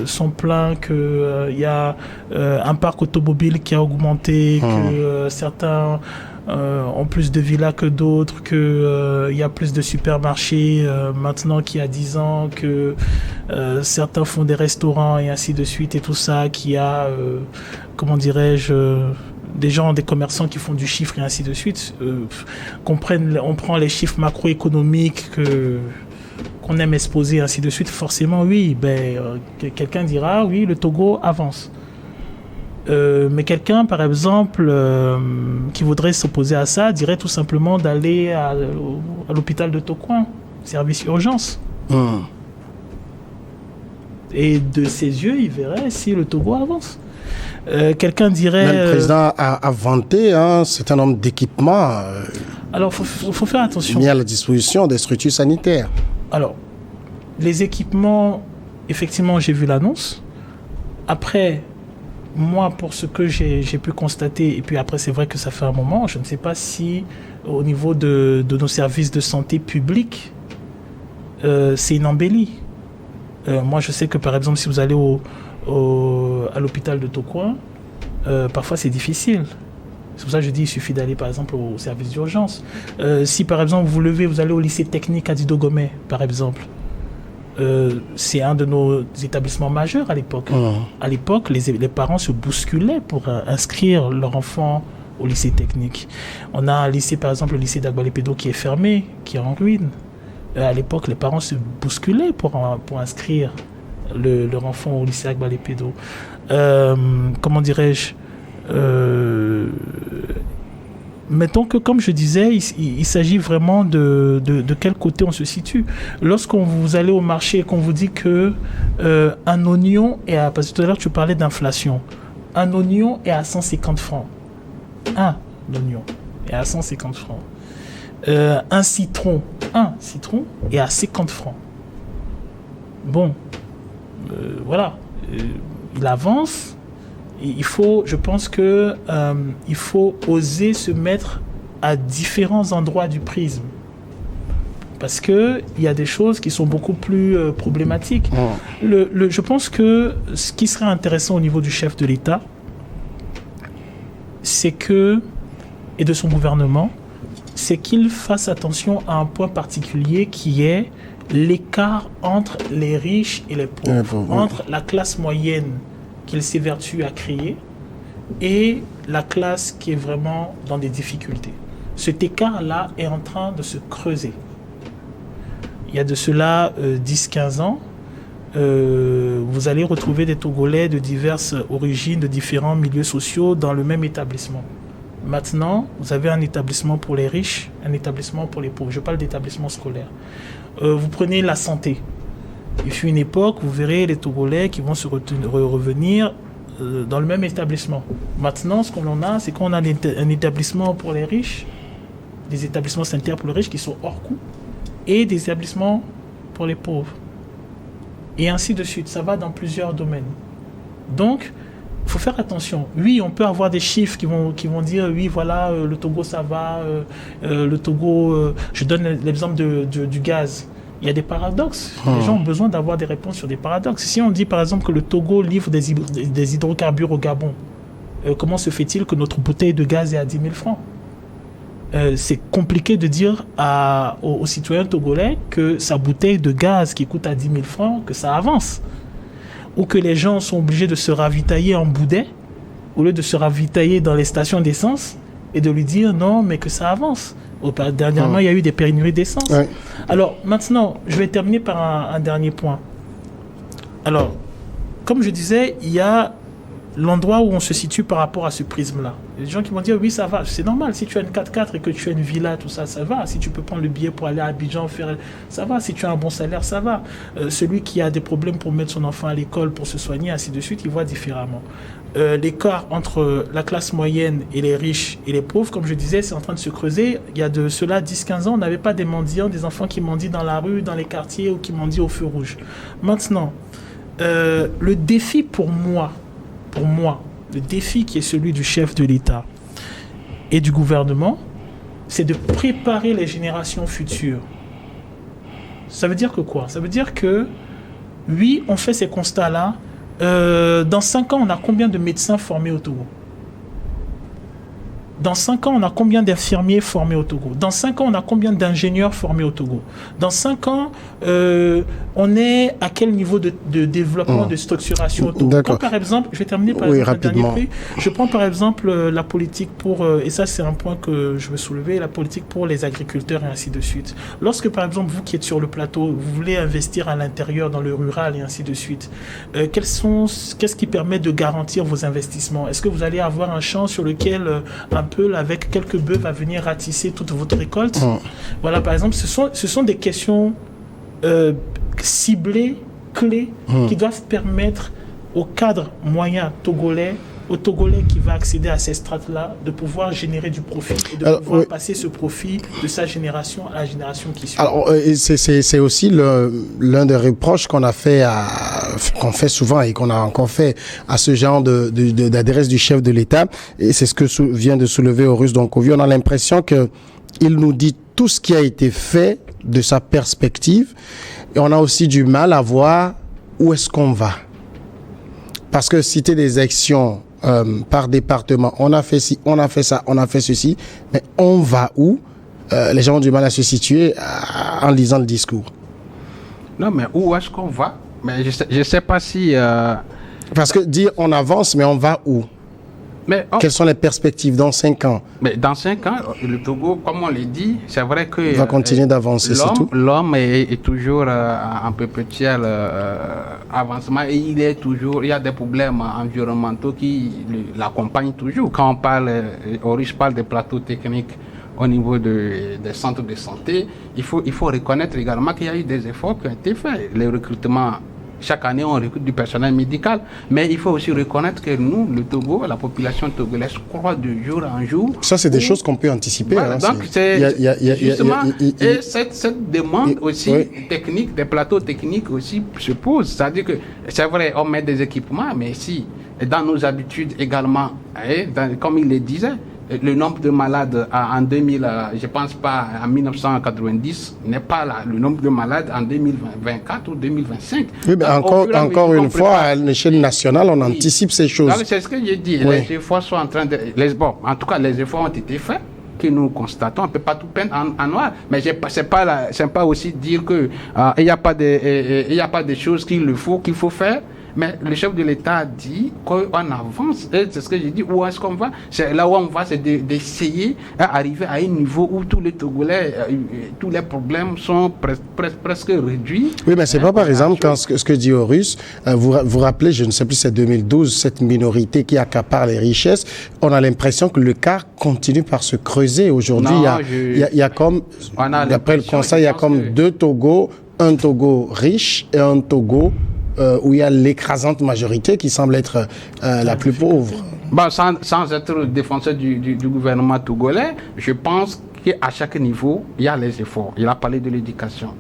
S3: sont pleins, qu'il y a un parc automobile qui a augmenté, que certains ont plus de villas que d'autres, qu'il y a plus de supermarchés maintenant qu'il y a 10 ans, que certains font des restaurants et ainsi de suite et tout ça, qu'il y a, comment dirais-je, des gens, des commerçants qui font du chiffre et ainsi de suite. On prend les chiffres macroéconomiques qu'on aime exposer, ainsi de suite, forcément, oui, quelqu'un dira, oui, le Togo avance. Mais quelqu'un, par exemple, qui voudrait s'opposer à ça, dirait tout simplement d'aller à l'hôpital de Tokoin, service urgence. Et de ses yeux, il verrait si le Togo avance. Quelqu'un dirait...
S1: Mais le président a vanté un certain nombre d'équipements
S3: alors, faut faire attention.
S1: mis à la disposition des structures sanitaires.
S3: Alors, les équipements, effectivement, j'ai vu l'annonce. Après, moi, pour ce que j'ai pu constater, et puis après, c'est vrai que ça fait un moment, je ne sais pas si, au niveau de nos services de santé publics, c'est une embellie. Moi, je sais que, par exemple, si vous allez à l'hôpital de Tokoin, parfois, c'est difficile. C'est pour ça que je dis il suffit d'aller, par exemple, au service d'urgence. Si, par exemple, vous allez au lycée technique à Didogomé, par exemple, c'est un de nos établissements majeurs à l'époque. À l'époque, les parents se bousculaient pour inscrire leur enfant au lycée technique. On a un lycée, par exemple, le lycée d'Agbalépédo qui est fermé, qui est en ruine. À l'époque, les parents se bousculaient pour inscrire leur enfant au lycée Agbalépédo. Comment dirais-je, mettons que, comme je disais, il s'agit vraiment de quel côté on se situe. Lorsqu'on vous allez au marché et qu'on vous dit que un oignon est à... Parce que tout à l'heure, tu parlais d'inflation. Un oignon est à 150 francs. Un oignon est à 150 francs. Un citron est à 50 francs. Bon, voilà. Il avance. Je pense que il faut oser se mettre à différents endroits du prisme, parce que il y a des choses qui sont beaucoup plus problématiques. Je pense que ce qui serait intéressant au niveau du chef de l'État, et de son gouvernement, c'est qu'il fasse attention à un point particulier qui est l'écart entre les riches et les pauvres, entre la classe moyenne qu'il s'évertue à créer et la classe qui est vraiment dans des difficultés. Cet écart-là est en train de se creuser. Il y a de cela 10-15 ans, vous allez retrouver des Togolais de diverses origines, de différents milieux sociaux dans le même établissement. Maintenant, vous avez un établissement pour les riches, un établissement pour les pauvres. Je parle d'établissement scolaire. Vous prenez la santé. Il fut une époque, vous verrez les Togolais qui vont revenir dans le même établissement. Maintenant, ce qu'on a, c'est qu'on a un établissement pour les riches, des établissements sanitaires pour les riches qui sont hors coût, et des établissements pour les pauvres. Et ainsi de suite. Ça va dans plusieurs domaines. Donc, il faut faire attention. Oui, on peut avoir des chiffres qui vont dire, oui, voilà, le Togo, ça va. Le Togo, je donne l'exemple du gaz. Il y a des paradoxes. Les gens ont besoin d'avoir des réponses sur des paradoxes. Si on dit, par exemple, que le Togo livre des hydrocarbures au Gabon, comment se fait-il que notre bouteille de gaz est à 10 000 francs ? C'est compliqué de dire aux citoyens togolais que sa bouteille de gaz qui coûte à 10 000 francs, que ça avance. Ou que les gens sont obligés de se ravitailler en boudet, au lieu de se ravitailler dans les stations d'essence, et de lui dire non, mais que ça avance. Dernièrement, il y a eu des pénuries d'essence. Ouais. Alors, maintenant, je vais terminer par un dernier point. Alors, comme je disais, il y a l'endroit où on se situe par rapport à ce prisme-là. Il y a des gens qui vont dire, oui, ça va, c'est normal. Si tu as une 4x4 et que tu as une villa, tout ça, ça va. Si tu peux prendre le billet pour aller à Abidjan, ça va. Si tu as un bon salaire, ça va. Celui qui a des problèmes pour mettre son enfant à l'école, pour se soigner, ainsi de suite, il voit différemment. L'écart entre la classe moyenne et les riches et les pauvres, comme je disais, c'est en train de se creuser. Il y a de cela 10-15 ans, on n'avait pas des mendiants, des enfants qui mendient dans la rue, dans les quartiers ou qui mendient au feu rouge. Maintenant, le défi pour moi, le défi qui est celui du chef de l'État et du gouvernement, c'est de préparer les générations futures. Ça veut dire que quoi? Ça veut dire que, oui, on fait ces constats-là. Dans 5 ans, on a combien de médecins formés au Togo? Dans 5 ans, on a combien d'infirmiers formés au Togo? Dans 5 ans, on a combien d'ingénieurs formés au Togo? Dans 5 ans, on est à quel niveau de développement, de structuration au Togo? Quand, par exemple, je vais terminer par exemple le dernier prix. Je prends par exemple la politique pour, et ça c'est un point que je veux soulever, la politique pour les agriculteurs et ainsi de suite. Lorsque par exemple, vous qui êtes sur le plateau, vous voulez investir à l'intérieur, dans le rural et ainsi de suite, qu'est-ce qui permet de garantir vos investissements? Est-ce que vous allez avoir un champ sur lequel un peu avec quelques bœufs va venir ratisser toute votre récolte? Voilà, par exemple, ce sont des questions ciblées, clés, qui doivent permettre au cadre moyen togolais, au Togolais qui va accéder à ces strates-là, de pouvoir générer du profit et de pouvoir passer ce profit de sa génération à la génération qui suit.
S1: Alors, c'est aussi l'un des reproches qu'on fait souvent et qu'on a encore fait à ce genre d'adresse du chef de l'État. Et c'est ce que vient de soulever Horus Donkovi. On a l'impression que il nous dit tout ce qui a été fait de sa perspective. Et on a aussi du mal à voir où est-ce qu'on va. Parce que citer des actions par département, on a fait ci, on a fait ça, on a fait ceci, mais on va où? Les gens ont du mal à se situer en lisant le discours.
S2: Non, mais où est-ce qu'on va? Mais je sais pas si...
S1: Parce que dire on avance, mais on va où? Quelles sont les perspectives dans 5 ans?
S2: Mais dans 5 ans, le Togo, comme on l'a dit, c'est vrai que...
S1: Il va continuer d'avancer, c'est tout.
S2: L'homme est toujours en perpétuel avancement et il y a des problèmes environnementaux qui l'accompagnent toujours. Quand on parle, Horus parle des plateaux techniques au niveau des centres de santé, il faut reconnaître également qu'il y a eu des efforts qui ont été faits. Les recrutements... Chaque année, on recrute du personnel médical. Mais il faut aussi reconnaître que nous, le Togo, la population togolaise, croît de jour en jour.
S1: Ça, c'est des choses qu'on peut anticiper.
S2: Voilà, donc, justement, et cette demande aussi technique, des plateaux techniques aussi se pose. C'est-à-dire que, c'est vrai, on met des équipements, mais si, dans nos habitudes également, comme il le disait, le nombre de malades en 2000, je pense pas en 1990, n'est pas là, le nombre de malades en 2024 ou 2025.
S1: Oui, mais encore une fois, à l'échelle nationale, on anticipe ces choses.
S2: C'est ce que j'ai dit. Oui. Les efforts sont en train de... en tout cas, les efforts ont été faits, que nous constatons. On ne peut pas tout peindre en noir. Mais c'est pas aussi dire que il n'y a pas des choses qu'il faut faire. Mais le chef de l'État a dit qu'on avance, et c'est ce que j'ai dit, où est-ce qu'on va? C'est là où on va, c'est d'essayer d'arriver à un niveau où tous les Togolais, tous les problèmes sont presque réduits.
S1: Oui, mais c'est pas par exemple quand ce que dit Horus, vous rappelez, je ne sais plus, c'est 2012, cette minorité qui accapare les richesses, on a l'impression que le quart continue par se creuser. Aujourd'hui, il y a comme, d'après le Conseil, il y a comme 2 Togos, un Togo riche et un Togo où il y a l'écrasante majorité qui semble être la plus pauvre.
S2: Bon, sans être défenseur du gouvernement togolais, je pense qu'à chaque niveau, il y a les efforts. Il a parlé de l'éducation.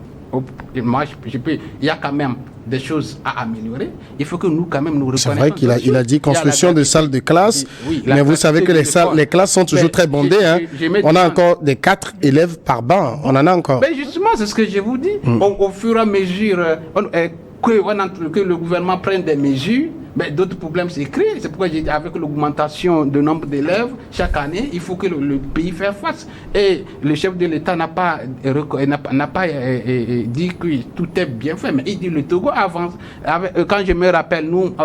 S2: Moi, il y a quand même des choses à améliorer. Il faut que nous, quand même, nous reconnaissions.
S1: C'est vrai qu'il a dit construction de salles de classe, mais vous savez que les classes sont toujours très bondées. On a encore des 4 élèves par banc. On en a encore.
S2: Mais justement, c'est ce que je vous dis. Au fur et à mesure... que le gouvernement prenne des mesures, mais d'autres problèmes s'écrivent. C'est pourquoi j'ai dit, avec l'augmentation du nombre d'élèves, chaque année, il faut que le pays fasse face. Et le chef de l'État n'a pas dit que tout est bien fait, mais il dit le Togo avance. Quand je me rappelle, nous,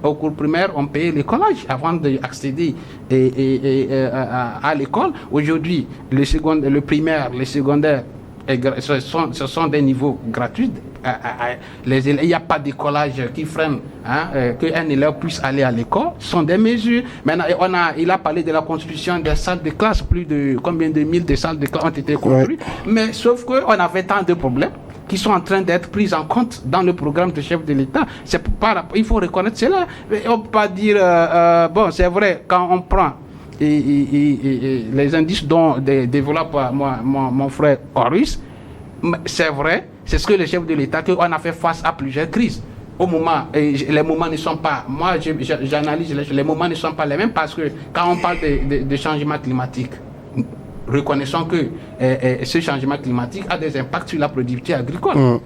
S2: au cours primaire, on payait le collège avant d'accéder à l'école. Aujourd'hui, le primaire, le secondaire, ce sont des niveaux gratuits il n'y a pas de décollage qui freine qu'un élève puisse aller à l'école. Ce sont des mesures. Maintenant, il a parlé de la construction des salles de classe. Plus de combien de mille de salles de classe ont été construites. Mais sauf qu'on avait tant de problèmes qui sont en train d'être pris en compte dans le programme de chef de l'État. Il faut reconnaître cela. On ne peut pas dire, bon, c'est vrai, quand on prend les indices dont développe mon frère Horus, c'est vrai, c'est ce que le chef de l'État, qu'on a fait face à plusieurs crises. Au moment, les moments ne sont pas, moi j'analyse, les moments ne sont pas les mêmes parce que quand on parle de changement climatique, reconnaissons que ce changement climatique a des impacts sur la productivité agricole.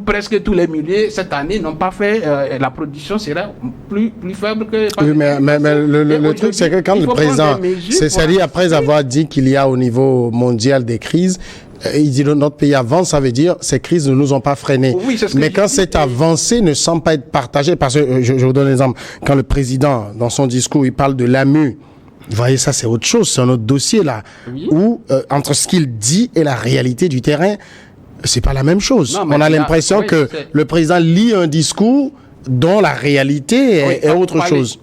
S2: Presque tous les milieux cette année n'ont pas fait, la production sera plus faible que...
S1: Oui, mais le truc c'est que quand le président, c'est-à-dire après avoir dit qu'il y a au niveau mondial des crises, il dit que notre pays avance, ça veut dire ces crises ne nous ont pas freinés. Oui, mais quand cette avancée ne semble pas être partagée, parce que je vous donne un exemple, quand le président, dans son discours, il parle de l'AMU, vous voyez, ça c'est autre chose, c'est un autre dossier là, où entre ce qu'il dit et la réalité du terrain, c'est pas la même chose. Non, on a l'impression que le président lit un discours dont la réalité est autre chose.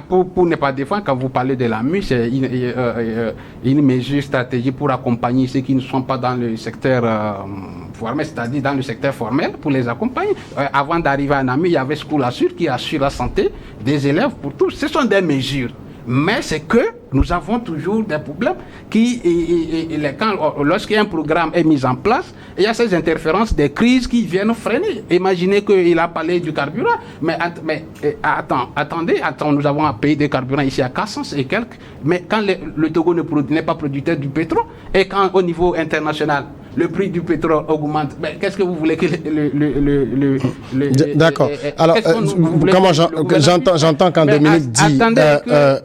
S2: Pour ne pas défendre, quand vous parlez de l'AMU, c'est une mesure stratégique pour accompagner ceux qui ne sont pas dans le secteur formel, c'est-à-dire dans le secteur formel, pour les accompagner. Avant d'arriver à l'AMU, il y avait School Assure qui assure la santé des élèves pour tous. Ce sont des mesures. Mais c'est que nous avons toujours des problèmes lorsqu'un programme est mis en place, il y a ces interférences, des crises qui viennent freiner. Imaginez qu'il a parlé du carburant, mais attendez, nous avons un pays de carburant ici à 400 et quelques, mais quand le Togo n'est pas producteur du pétrole, et quand au niveau international, le prix du pétrole augmente. Mais qu'est-ce que vous voulez que
S1: D'accord. Alors, comment j'entends quand Dominique dit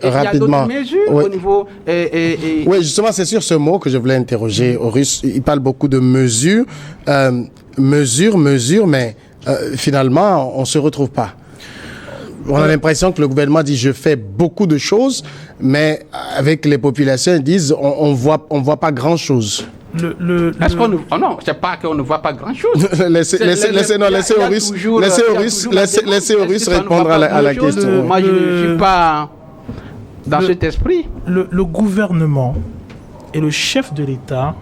S1: rapidement.
S2: Au niveau,
S1: oui, justement, c'est sur ce mot que je voulais interroger Horus. Il parle beaucoup de mesures, mais finalement, on ne se retrouve pas. On a l'impression que le gouvernement dit je fais beaucoup de choses, mais avec les populations, ils disent on voit pas grand chose.
S2: Est-ce qu'on ne... Oh non, c'est pas qu'on ne voit pas grand-chose.
S1: Laissez Horus répondre à la question.
S2: Moi, je ne suis pas dans cet esprit.
S3: Le gouvernement et le chef de l'État,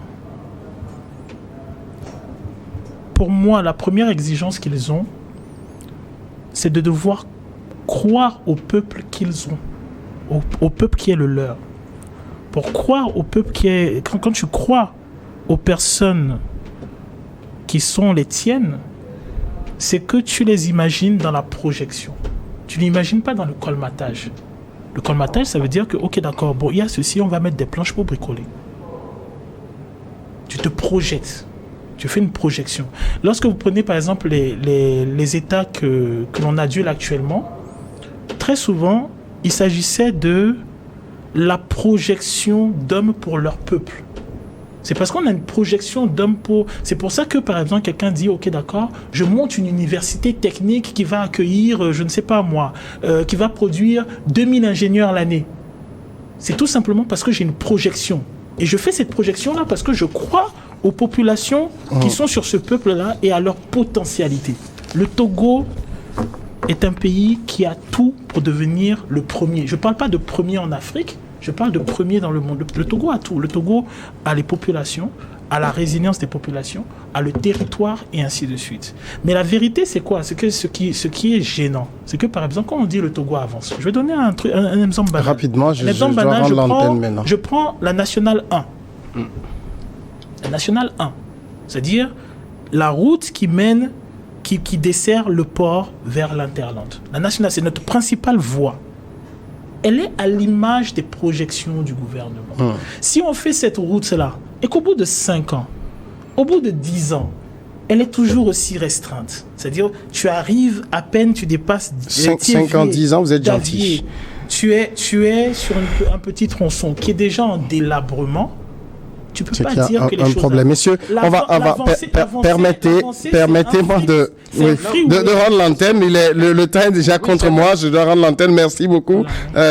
S3: pour moi, la première exigence qu'ils ont, c'est de devoir croire au peuple qu'ils ont, au peuple qui est le leur. Pour croire au peuple qui est... Quand tu crois aux personnes qui sont les tiennes, c'est que tu les imagines dans la projection. Tu ne l'imagines pas dans le colmatage. Le colmatage, ça veut dire que, ok, d'accord, bon, il y a ceci, on va mettre des planches pour bricoler. Tu te projettes. Tu fais une projection. Lorsque vous prenez, par exemple, les États que l'on adule actuellement, très souvent, il s'agissait de la projection d'hommes pour leur peuple. C'est parce qu'on a une projection d'hommes pour... C'est pour ça que, par exemple, quelqu'un dit, ok, d'accord, je monte une université technique qui va accueillir, je ne sais pas moi, qui va produire 2000 ingénieurs l'année. C'est tout simplement parce que j'ai une projection. Et je fais cette projection-là parce que je crois aux populations qui sont sur ce peuple-là et à leur potentialité. Le Togo est un pays qui a tout pour devenir le premier. Je ne parle pas de premier en Afrique, je parle de premier dans le monde. Le Togo a tout. Le Togo a les populations, a la résilience des populations, a le territoire et ainsi de suite. Mais la vérité, c'est quoi? C'est que ce qui est gênant, c'est que par exemple, quand on dit le Togo avance, je vais donner un exemple banal.
S1: Rapidement, je dois rendre l'antenne maintenant.
S3: Je prends la Nationale 1. La Nationale 1, c'est-à-dire la route qui mène, qui dessert le port vers l'Interland. La Nationale, c'est notre principale voie. Elle est à l'image des projections du gouvernement. Si on fait cette route-là, et qu'au bout de 5 ans, au bout de 10 ans, elle est toujours aussi restreinte. C'est-à-dire, tu arrives, à peine tu dépasses...
S1: 5 ans, 10 ans, vous êtes gentil.
S3: Tu es sur un petit tronçon qui est déjà en délabrement. tu peux
S1: C'est
S3: pas
S1: qu'il y a
S3: dire que les
S1: un
S3: choses
S1: problème. Messieurs, permettez-moi de rendre l'antenne. Le temps est déjà contre moi. Je dois rendre l'antenne. Merci beaucoup,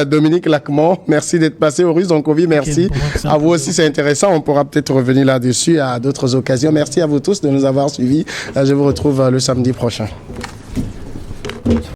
S1: Dominique Lacmont. Merci d'être passé au Russe Donkovi. Merci. À vous aussi, c'est intéressant. On pourra peut-être revenir là-dessus à d'autres occasions. Merci à vous tous de nous avoir suivis. Je vous retrouve le samedi prochain.